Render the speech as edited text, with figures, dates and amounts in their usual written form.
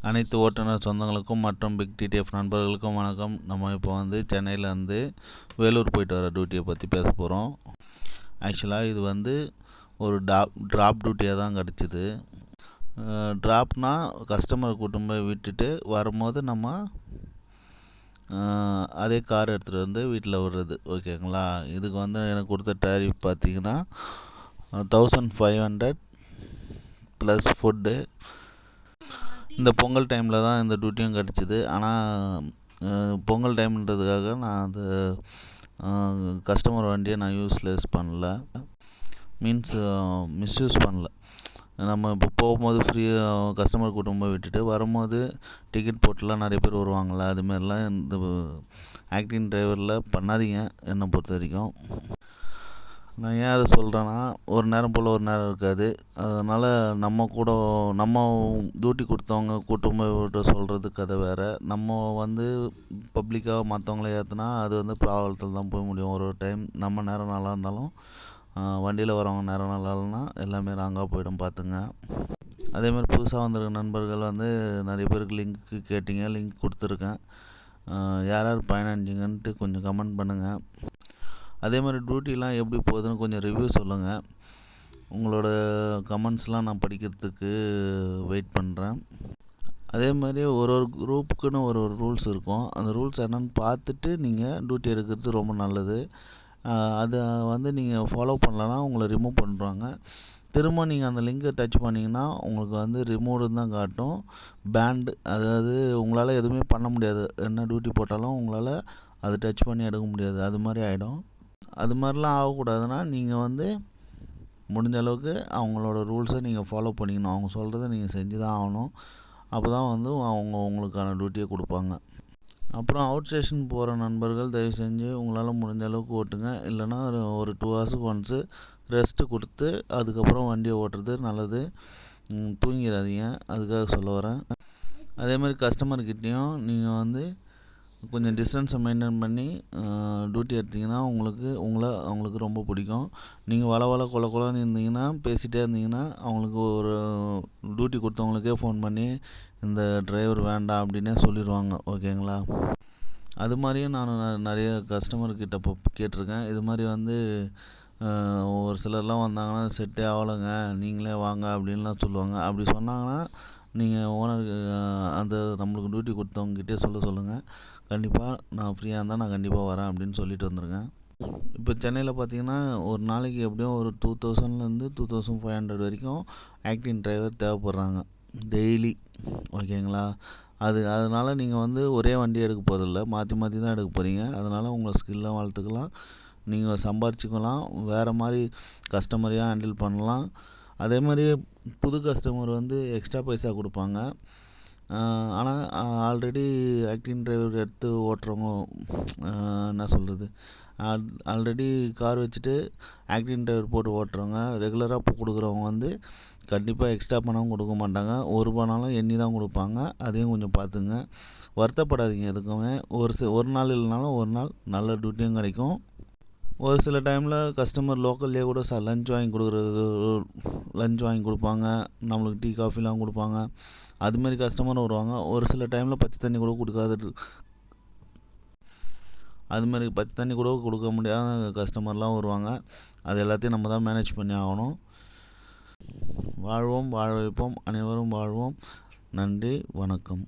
அனைத்து ஓட்டுநர் சொந்தங்களுக்கும் மற்றும் பிக் டிடிஎஃப் நண்பர்களுக்கும் வணக்கம். நம்ம இப்போ சென்னையில் வேலூர் போயிட்டு வர டியூட்டியை பற்றி பேச போகிறோம். ஆக்சுவலாக இது ஒரு ட்ராப் டியூட்டியாக தான் கிடச்சிது. ட்ராப்னா கஸ்டமர் கூட்டம் போய் விட்டுட்டு வரும்போது நம்ம அதே கார் எடுத்துகிட்டு வந்து வீட்டில் விடுறது. ஓகேங்களா? இதுக்கு எனக்கு கொடுத்த டேரிஃப் பார்த்திங்கன்னா 1500 ப்ளஸ் ஃபுட்டு. இந்த பொங்கல் டைமில் தான் இந்த டியூட்டியும் கிடச்சிது. ஆனால் பொங்கல் டைம்ன்றதுக்காக நான் அந்த கஸ்டமர் வண்டியை நான் யூஸ்லெஸ் பண்ணல, மிஸ்யூஸ் பண்ணல. நம்ம இப்போ போகும்போது ஃப்ரீயாக கஸ்டமர் கூட்டம் போய் விட்டுட்டு வரும்போது டிக்கெட் போட்டுலாம் நிறைய பேர் வருவாங்களே, அதுமாரிலாம் இந்த ஆக்டிங் டிரைவரில் பண்ணாதீங்க. என்னை பொறுத்த வரைக்கும் நான் ஏன் அதை சொல்கிறேன்னா, ஒரு நேரம் போல் ஒரு நேரம் இருக்காது. அதனால் நம்ம டியூட்டி கொடுத்தவங்க கூட்டம் போய் விட்டு சொல்கிறது கதை வேறு. நம்ம பப்ளிக்காக மற்றவங்கள ஏற்றுனா அது ப்ராப்ளத்தில் தான் போய் முடியும். ஒரு டைம் நம்ம நேரம் நல்லா இருந்தாலும் வண்டியில் வரவங்க நேரம் நல்லா இல்லைன்னா எல்லாமே ராங்காக போயிடும், பார்த்துங்க. அதேமாதிரி புதுசாக வந்திருக்க நண்பர்கள் நிறைய பேருக்கு லிங்க்கு கேட்டிங்க, லிங்க் கொடுத்துருக்கேன். யார் யார் பயனடைஞ்சிங்கன்ட்டு கொஞ்சம் கமெண்ட் பண்ணுங்கள். அதே மாதிரி டியூட்டிலாம் எப்படி போகுதுன்னு கொஞ்சம் ரிவ்யூ சொல்லுங்கள். உங்களோட கமெண்ட்ஸ்லாம் நான் படிக்கிறதுக்கு வெயிட் பண்ணுறேன். அதே மாதிரி ஒரு குரூப்புக்குன்னு ஒரு ரூல்ஸ் இருக்கும். அந்த ரூல்ஸ் என்னென்னு பார்த்துட்டு நீங்கள் டியூட்டி எடுக்கிறது ரொம்ப நல்லது. அதை நீங்கள் ஃபாலோ பண்ணலன்னா உங்களை ரிமூவ் பண்ணுறாங்க. திரும்ப நீங்கள் அந்த லிங்கை டச் பண்ணிங்கன்னா உங்களுக்கு ரிமூவ்டு தான் காட்டும். பேண்டு, அதாவது உங்களால் எதுவுமே பண்ண முடியாது. என்ன டியூட்டி போட்டாலும் உங்களால் அதை டச் பண்ணி எடுக்க முடியாது. அது மாதிரி ஆகிடும். அது மாதிரிலாம் ஆகக்கூடாதுன்னா நீங்கள் முடிஞ்ச அளவுக்கு அவங்களோட ரூல்ஸை நீங்கள் ஃபாலோ பண்ணிக்கணும். அவங்க சொல்கிறத நீங்கள் செஞ்சு தான் ஆகணும். அப்போ தான் அவங்க உங்களுக்கான டியூட்டியை கொடுப்பாங்க. அப்புறம் அவுட் ஸ்டேஷன் போகிற நண்பர்கள் தயவு செஞ்சு உங்களால் முடிஞ்ச அளவுக்கு ஓட்டுங்க. இல்லைனா ஒரு 2 ஹவர்ஸுக்கு ஒன்ஸு ரெஸ்ட்டு கொடுத்து அதுக்கப்புறம் வண்டியை ஓட்டுறது நல்லது. தூங்கிடாதீங்க, அதுக்காக சொல்ல வரேன். அதே மாதிரி கஸ்டமர்கிட்டையும் நீங்கள் கொஞ்சம் டிஸ்டன்ஸை மெயின்டைன் பண்ணி டியூட்டி எடுத்திங்கன்னா அவங்களுக்கு ரொம்ப பிடிக்கும். நீங்கள் கொலன்னு இருந்தீங்கன்னா, பேசிகிட்டே இருந்தீங்கன்னா அவங்களுக்கு ஒரு டியூட்டி கொடுத்தவங்களுக்கே ஃபோன் பண்ணி இந்த டிரைவர் வேண்டாம் அப்படின்னே சொல்லிடுவாங்க. ஓகேங்களா? அது மாதிரியும் நான் நிறைய கஸ்டமர்கிட்ட கேட்டிருக்கேன். இது மாதிரி ஒரு சிலர்லாம் வந்தாங்கன்னா செட்டே ஆகலைங்க, நீங்களே வாங்க அப்படின்லாம் சொல்லுவாங்க. அப்படி சொன்னாங்கன்னா நீங்கள் ஓனருக்கு நம்மளுக்கு டியூட்டி கொடுத்தவங்ககிட்டே சொல்லுங்கள். கண்டிப்பாக நான் ஃப்ரீயாக இருந்தால் நான் கண்டிப்பாக வரேன் அப்படின்னு சொல்லிட்டு வந்துருங்க. இப்போ சென்னையில் பார்த்தீங்கன்னா ஒரு நாளைக்கு எப்படியும் ஒரு 2000லேருந்து 2500 வரைக்கும் ஆக்டிங் டிரைவர் தேவைப்படுறாங்க டெய்லி. ஓகேங்களா? அதனால் நீங்கள் ஒரே வண்டி எடுக்க போகிறதில்ல, மாற்றி தான் எடுக்க போகிறீங்க. அதனால் உங்கள் ஸ்கில்லை வளர்த்துக்கலாம், நீங்கள் சம்பாரிச்சிக்கலாம், வேறு மாதிரி கஸ்டமரையாக ஹேண்டில் பண்ணலாம். அதே மாதிரி புது கஸ்டமர் எக்ஸ்ட்ரா பைசா கொடுப்பாங்க. ஆனால் ஆல்ரெடி ஆக்டிங் டிரைவர் எடுத்து ஓட்டுறவங்க, என்ன சொல்கிறது, ஆல்ரெடி கார் வச்சுட்டு ஆக்டிங் டிரைவர் போட்டு ஓட்டுறவங்க, ரெகுலராக கொடுக்குறவங்க கண்டிப்பாக எக்ஸ்ட்ரா பணம் கொடுக்க மாட்டாங்க. ஒரு ரூபானாலும் எண்ணி தான் கொடுப்பாங்க. அதையும் கொஞ்சம் பார்த்துங்க. வருத்தப்படாதீங்க எதுக்குமே. ஒரு நாள் இல்லைனாலும் ஒரு நாள் நல்ல டியூட்டியும் கிடைக்கும். ஒரு சில டைமில் கஸ்டமர் லோக்கல்லே கூட லஞ்ச் வாங்கி கொடுப்பாங்க, நம்மளுக்கு டீ காஃபிலாம் கொடுப்பாங்க. அதுமாரி கஸ்டமரும் வருவாங்க. ஒரு சில டைமில் பச்சை தண்ணி கூட கொடுக்க முடியாத கஸ்டமர்லாம் வருவாங்க. அது எல்லாத்தையும் நம்ம தான் மேனேஜ் பண்ணி ஆகணும். வாழ்வோம், வாழ வைப்போம், அனைவரும் வாழ்வோம். நன்றி, வணக்கம்.